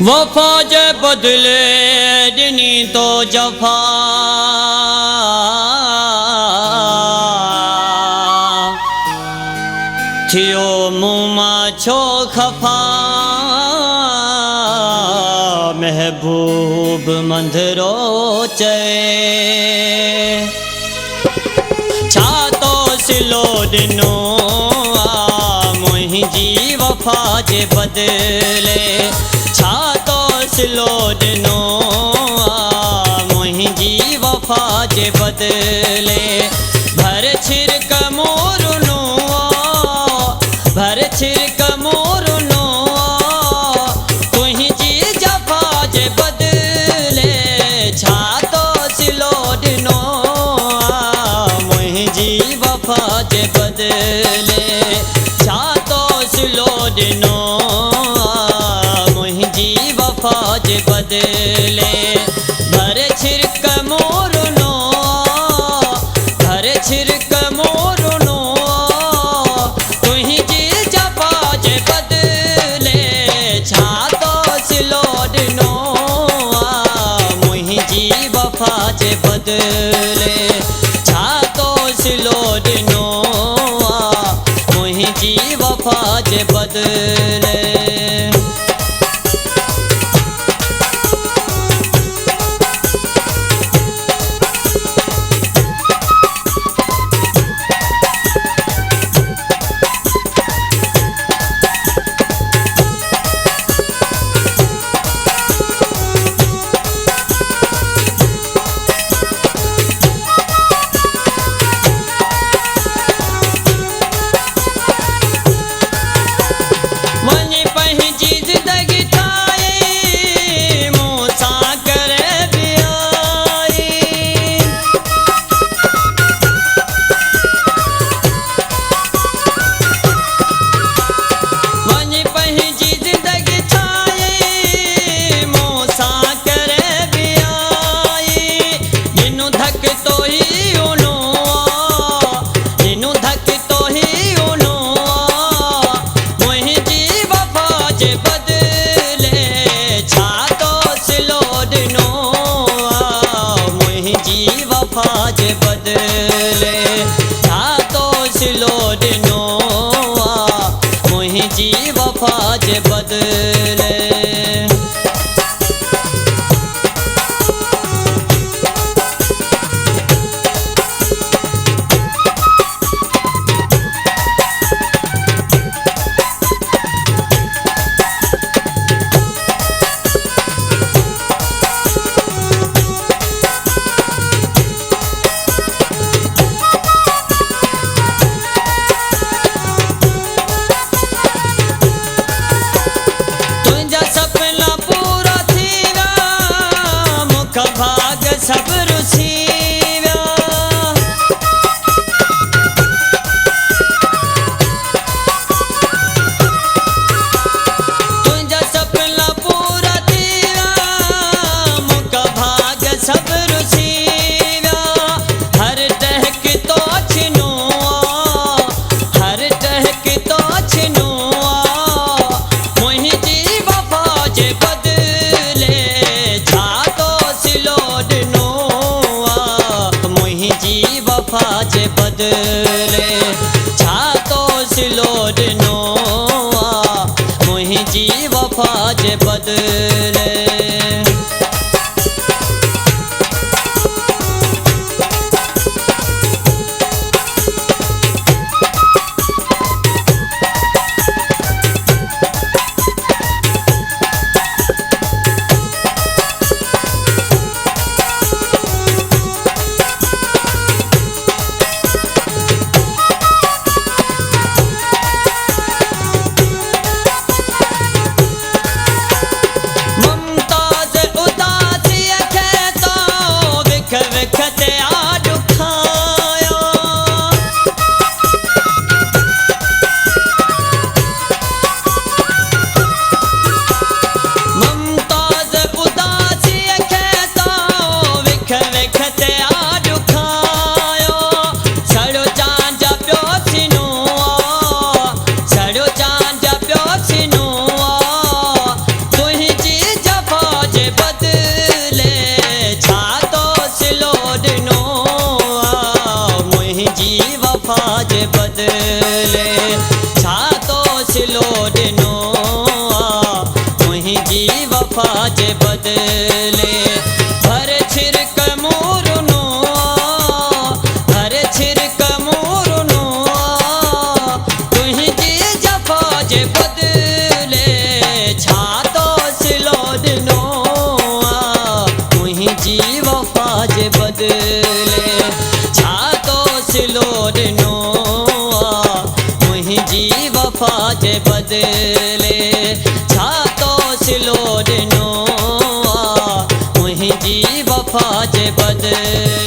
वफा जे बदले ॾिनी तो जफ़ा थियो मूं मां छो खफ़ा महबूब मंदिरो चए छा तो सिलो ॾिनो मुंहिंजी वफ़ा जे बदले छा तो सिलो ॾिनो मुंहिंजी वफ़ा जे बदले भर छिरक मोरनो भर छिरक मोरनो तुंहिंजी जफ़ा जे बदले छा तो सिलो ॾिनो मुंहिंजी वफ़ा जे बदले छा तो सिलो ॾिनो जे बदले भर छिरक मोरनो भर छिरक मोरनो तुंहिंजी जफ़ा जे बदले छा तो सिलो ॾिनो मुंहिंजी वफ़ा जे बदले छा तो सिलो ॾिनो मुंहिंजी वफ़ा जे बदले जे बदले सब रुसी विया तुंहिंजा सपना पूरा थी विया मुख भाग सब रुसी विया हर टहक तो छिनो हर टहक तो छिनो मुंहिंजी वफ़ा जे बदले छा तो सिलो ॾिनो वफ़ा जे बदले छा तो सिलो ॾिनो मुंहिंजी वफ़ा जे बदले बदले छा तो सिलो ॾिनो आहे मुंहिंजी वफ़ा जे बदले।